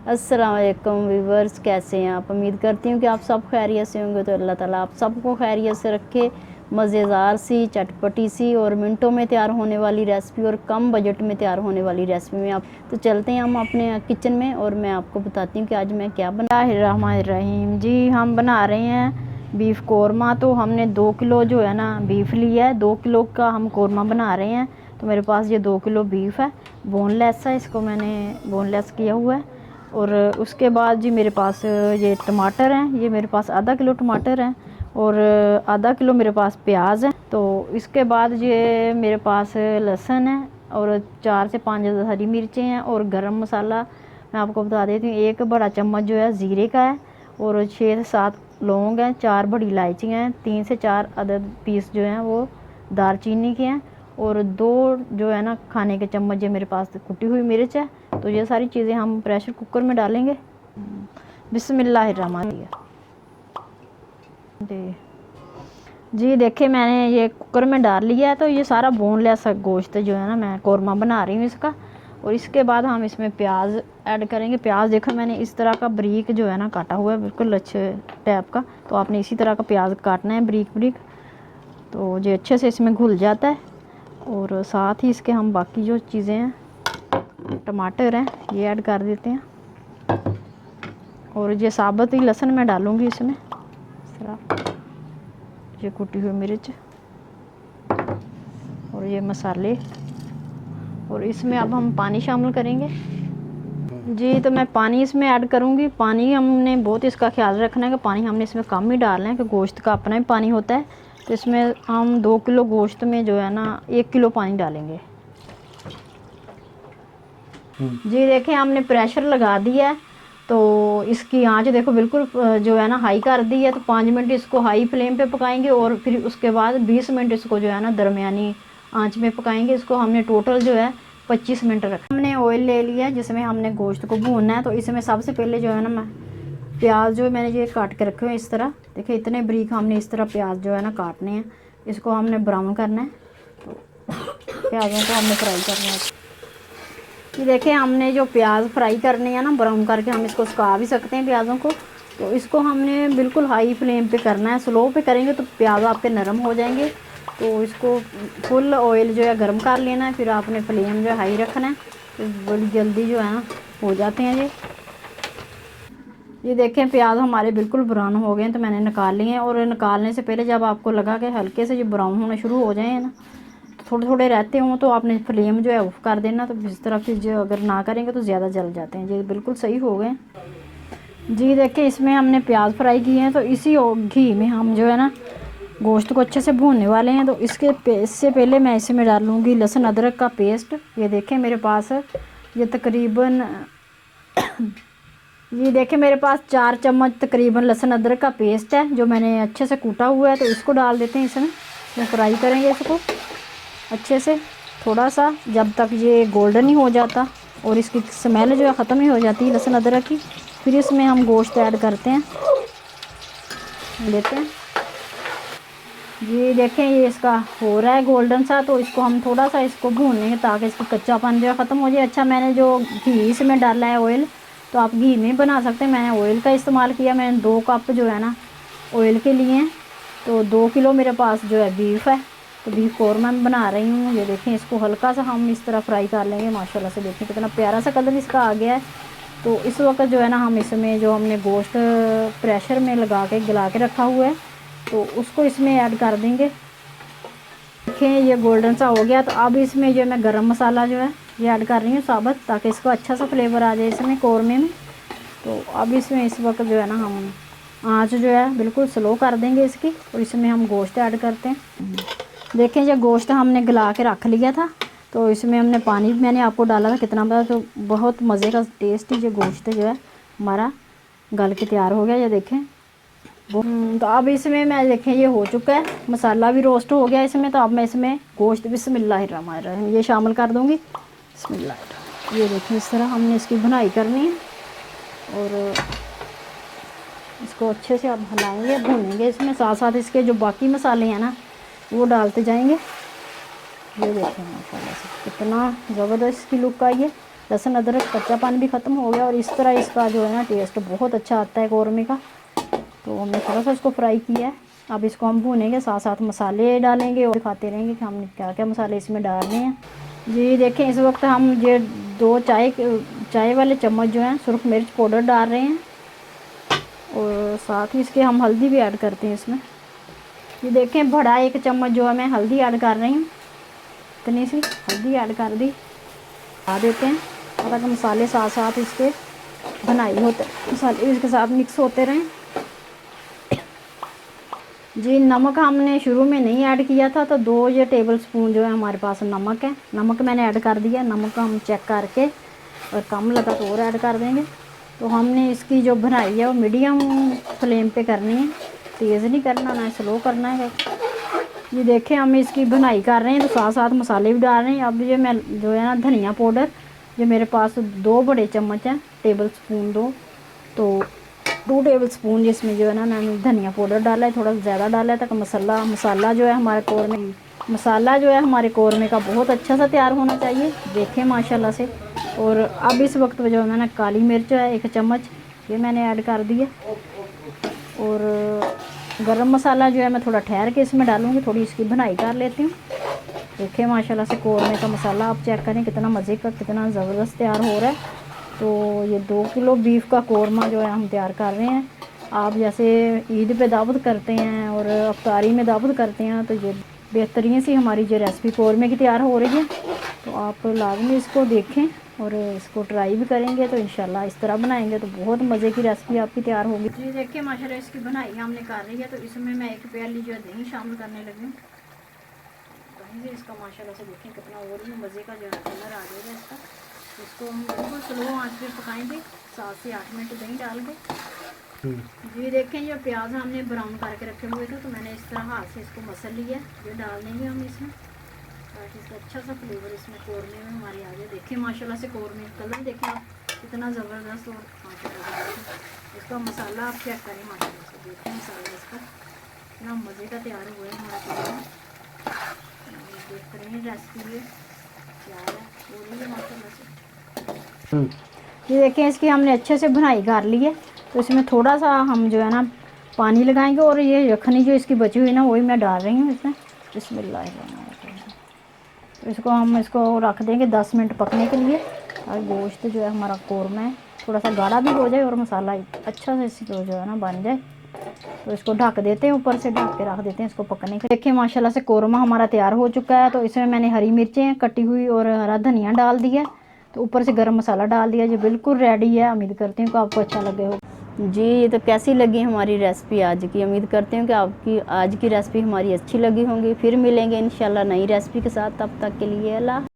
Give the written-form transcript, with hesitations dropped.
अस्सलाम वालेकुम व्यूवर्स, कैसे हैं आप। उम्मीद करती हूँ कि आप सब खैरियत से होंगे। तो अल्लाह ताला आप सबको खैरियत से रखे। मज़ेदार सी, चटपटी सी और मिनटों में तैयार होने वाली रेसिपी और कम बजट में तैयार होने वाली रेसिपी में आप तो चलते हैं हम अपने किचन में और मैं आपको बताती हूँ कि आज मैं क्या बिस्मिल्लाहिर्रहमानिर्रहीम। जी हम बना रहे हैं बीफ कौरमा। तो हमने 2 किलो जो है ना बीफ लिया है। 2 किलो का हम कौरमा बना रहे हैं। तो मेरे पास ये 2 किलो बीफ है, बोनलेस है, इसको मैंने बोनलेस किया हुआ है। और उसके बाद जी मेरे पास ये टमाटर हैं, ये मेरे पास आधा किलो टमाटर हैं और आधा किलो मेरे पास प्याज है। तो इसके बाद ये मेरे पास लहसुन है और 4 से 5 हरी मिर्चें हैं। और गरम मसाला मैं आपको बता देती हूँ, 1 बड़ा चम्मच जो है ज़ीरे का है और 6 से 7 लौंग हैं, 4 बड़ी इलायची हैं, 3 से 4 अदद पीस जो हैं वो दालचीनी के हैं और 2 जो है ना खाने के चम्मच ये मेरे पास कुटी हुई मिर्च है। तो ये सारी चीज़ें हम प्रेशर कुकर में डालेंगे। बिस्मिल्लाहिर्रहमानिर्रहीम। जी देखिए मैंने ये कुकर में डाल लिया है। तो ये सारा बोनलेस गोश्त जो है ना मैं कौरमा बना रही हूँ इसका। और इसके बाद हम इसमें प्याज ऐड करेंगे। प्याज देखो मैंने इस तरह का बारीक जो है ना काटा हुआ है, बिल्कुल अच्छे टाइप का। तो आपने इसी तरह का प्याज काटना है बारीक बारीक, तो ये अच्छे से इसमें घुल जाता है। और साथ ही इसके हम बाकी जो चीज़ें हैं, टमाटर हैं, ये ऐड कर देते हैं। और ये साबुत ही लहसुन मैं डालूँगी इसमें, इस तरह ये कुटी हुई मिर्च और ये मसाले। और इसमें अब हम पानी शामिल करेंगे। जी तो मैं पानी इसमें ऐड करूँगी। पानी हमने बहुत इसका ख्याल रखना है कि पानी हमने इसमें कम ही डालना है, कि गोश्त का अपना ही पानी होता है। तो इसमें हम 2 किलो गोश्त में जो है ना 1 किलो पानी डालेंगे। जी देखिए हमने प्रेशर लगा दिया है। तो इसकी आंच देखो बिल्कुल जो है ना हाई कर दी है। तो 5 मिनट इसको हाई फ्लेम पे पकाएंगे और फिर उसके बाद 20 मिनट इसको जो है ना दरमियानी आंच में पकाएंगे। इसको हमने टोटल जो है 25 मिनट रखा। हमने ऑयल ले लिया है जिसमें हमने गोश्त को भूनना है। तो इसमें सबसे पहले जो है ना मैं प्याज जो मैंने ये काट के रखे हुए इस तरह, देखिए इतने बारीक हमने इस तरह प्याज जो है ना काटने हैं। इसको हमने ब्राउन करना है। तो प्याज़ों को हमने फ्राई करना है। ये देखिए हमने जो प्याज फ्राई करने हैं ना ब्राउन करके, हम इसको सुखा भी सकते हैं प्याज़ों को। तो इसको हमने बिल्कुल हाई फ्लेम पे करना है। स्लो पे करेंगे तो प्याज आपके नरम हो जाएंगे। तो इसको फुल ऑयल जो है गर्म कर लेना है, फिर आपने फ्लेम जो है हाई रखना है। तो बड़ी जल्दी जो है ना हो जाते हैं ये देखें प्याज हमारे बिल्कुल ब्राउन हो गए हैं। तो मैंने निकाल लिए हैं। और निकालने से पहले जब आपको लगा कि हल्के से ये ब्राउन होने शुरू हो जाए ना, थोड़े थोड़े रहते हों, तो आपने फ्लेम जो है ऑफ कर देना। तो इस तरह फिर जो अगर ना करेंगे तो ज़्यादा जल जाते हैं। ये बिल्कुल सही हो गए जी। देखिए इसमें हमने प्याज फ्राई किए हैं। तो इसी घी में हम जो है ना गोश्त को अच्छे से भूनने वाले हैं। तो इससे पहले मैं इसमें डालूँगी लहसुन अदरक का पेस्ट। ये देखें मेरे पास ये तकरीबन ये देखें मेरे पास 4 चम्मच तकरीबन लहसुन अदरक का पेस्ट है जो मैंने अच्छे से कूटा हुआ है। तो इसको डाल देते हैं इसमें फ्राई करेंगे इसको अच्छे से, थोड़ा सा, जब तक ये गोल्डन नहीं हो जाता और इसकी स्मेल जो है ख़त्म नहीं हो जाती लहसुन अदरक की। फिर इसमें हम गोश्त ऐड करते हैं, लेते हैं। ये देखें ये इसका हो रहा है गोल्डन सा। तो इसको हम थोड़ा सा इसको भूनेंगे ताकि इसकी कच्चापन जो है ख़त्म हो जाए। अच्छा मैंने जो घी इसमें डाला है ऑयल, तो आप घी में बना सकते हैं, मैंने ऑयल का इस्तेमाल किया। मैंने 2 कप जो है ना ऑयल के लिए हैं। तो 2 किलो मेरे पास जो है बीफ है। तो बीफ कौरमा मैं बना रही हूँ। ये देखें इसको हल्का सा हम इस तरह फ्राई कर लेंगे। माशाल्लाह से देखें कितना प्यारा सा कलर इसका आ गया है। तो इस वक्त जो है ना हम इसमें जो हमने गोश्त प्रेशर में लगा के गला के रखा हुआ है, तो उसको इसमें ऐड कर देंगे। देखें ये गोल्डन सा हो गया। तो अब इसमें जो मैं गरम मसाला जो है ये ऐड कर रही हूँ साबुत, ताकि इसको अच्छा सा फ्लेवर आ जाए इसमें कौरमे में। तो अब इसमें इस वक्त जो है ना हम आँच जो है बिल्कुल स्लो कर देंगे इसकी। और इसमें हम गोश्त ऐड करते हैं। देखें ये गोश्त हमने गला के रख लिया था। तो इसमें हमने पानी भी मैंने आपको डाला था कितना पता। तो बहुत मज़े का टेस्ट ये गोश्त जो है हमारा गल के तैयार हो गया। ये देखें तो अब इसमें मैं देखें ये हो चुका है, मसाला भी रोस्ट हो गया इसमें। तो अब मैं इसमें गोश्त बिस्मिल्लाहिर्रहमानिर्रहीम ये शामिल कर दूँगी। बिस्मिल्लाह। ये देखें इस तरह हमने इसकी भुनाई करनी है और इसको अच्छे से अब हिलाएंगे भूनेंगे। इसमें साथ साथ इसके जो बाकी मसाले हैं ना वो डालते जाएंगे। ये देखें माशाल्लाह से कितना ज़बरदस्त की लुक आई है। लहसुन अदरक कच्चापन भी ख़त्म हो गया और इस तरह इसका जो है ना टेस्ट बहुत अच्छा आता है कौरमे का। तो हमने थोड़ा सा इसको फ्राई किया है। अब इसको हम भूनेंगे, साथ साथ मसाले डालेंगे और दिखाते रहेंगे कि हमने क्या क्या मसाले इसमें डालने हैं। जी देखें, इस वक्त हम ये 2 चाय वाले चम्मच जो हैं सुरख मिर्च पाउडर डाल रहे हैं और साथ ही इसके हम हल्दी भी ऐड करते हैं इसमें। ये देखें, बड़ा 1 चम्मच जो है मैं हल्दी ऐड कर रही हूँ, इतनी सी हल्दी ऐड कर दी। आ देते हैं ताकि मसाले साथ साथ इसके भुनाई होते, मसाले इसके साथ मिक्स होते रहें। जी नमक हमने शुरू में नहीं ऐड किया था, तो 2 ये टेबल स्पून जो है हमारे पास नमक है, नमक मैंने ऐड कर दिया। नमक हम चेक करके और कम लगा तो और ऐड कर देंगे। तो हमने इसकी जो भुनाई है वो मीडियम फ्लेम पे करनी है, तेज़ नहीं करना, ना स्लो करना है। ये देखें, हम इसकी भुनाई कर रहे हैं तो साथ साथ मसाले भी डाल रहे हैं। अब ये मैं जो है ना धनिया पाउडर, जो मेरे पास 2 बड़े चम्मच हैं, टेबल स्पून 2, तो 2 टेबल स्पून जिसमें जो है ना मैंने धनिया पाउडर डाला है, थोड़ा ज़्यादा डाला है ताकि मसाला जो है हमारे कौरमे का बहुत अच्छा सा तैयार होना चाहिए। देखें माशाल्लाह से। और अब इस वक्त जो है मैंने काली मिर्च है 1 चम्मच, ये मैंने ऐड कर दिया। और गरम मसाला जो है मैं थोड़ा ठहर के इसमें डालूँगी, थोड़ी इसकी भुनाई कर लेती हूँ। देखें माशाल्लाह से कौरमे का मसाला आप चेक करें कितना मज़े का, कितना ज़बरदस्त तैयार हो रहा है। तो ये 2 किलो बीफ का कौरमा जो है हम तैयार कर रहे हैं। आप जैसे ईद पे दावत करते हैं और अफ्तारी में दावत करते हैं, तो ये बेहतरीन सी हमारी जो रेसिपी कौरमे की तैयार हो रही है। तो आप लाजमी इसको देखें और इसको ट्राई भी करेंगे तो इंशाल्लाह इस तरह बनाएंगे तो बहुत मज़े की रेसिपी आपकी तैयार होगी। जी देखिए माशाल्लाह इसकी बनाई हमने कर रही है। तो इसमें मैं 1 प्याली जो है दही शामिल करने लगी हूँ। दही से इसका माशाल्लाह से देखें कितना और भी मज़े का जो है कलर आ जाएगा इसका। इसको हम बिल्कुल स्लो आंच पे पकाएंगे 7 से 8 मिनट दही डाल के। जी देखें, ये प्याज हमने ब्राउन करके रखे हुए थे, तो मैंने इस तरह हाथ से इसको मसल लिया। ये डाल देंगे हम इसमें ताकि इसका अच्छा सा फ्लेवर इसमें कौरमे में हमारे आ जाए। देखिए माशाल्लाह से कौरमे कलर देखें आप कितना ज़बरदस्त और माशाल्लाह इसका मसाला आप चेक करें माशाल्लाह से। देखिए मसाला इसका इतना मज़े का तैयार हुआ है हमारा कौरमा। बेहतरीन रेसिपी है, तैयार है हो रही है माशाल्लाह से। ये देखें, इसकी हमने अच्छे से भुनाई कर ली है। तो इसमें थोड़ा सा हम जो है ना पानी लगाएंगे और ये यखनी जो इसकी बची हुई ना वही मैं डाल रही हूँ इसमें। बिस्मिल्लाह। तो इसको रख देंगे 10 मिनट पकने के लिए। और गोश्त जो है हमारा कौरमा है थोड़ा सा गाढ़ा भी हो जाए और मसाला अच्छा से इसको जो है ना बन जाए। तो इसको ढक देते हैं, ऊपर से ढक के रख देते हैं इसको पकने के। देखिए माशाल्लाह से कौरमा हमारा तैयार हो चुका है। तो इसमें मैंने हरी मिर्चें कटी हुई और हरा धनिया डाल दिया, तो ऊपर से गरम मसाला डाल दिया। जो बिल्कुल रेडी है। उम्मीद करती हूँ कि आपको अच्छा लगे हो। जी ये तो कैसी लगी हमारी रेसिपी आज की। उम्मीद करती हूँ कि आपकी आज की रेसिपी हमारी अच्छी लगी होंगी। फिर मिलेंगे इंशाल्लाह नई रेसिपी के साथ। तब तक के लिए अल्लाह।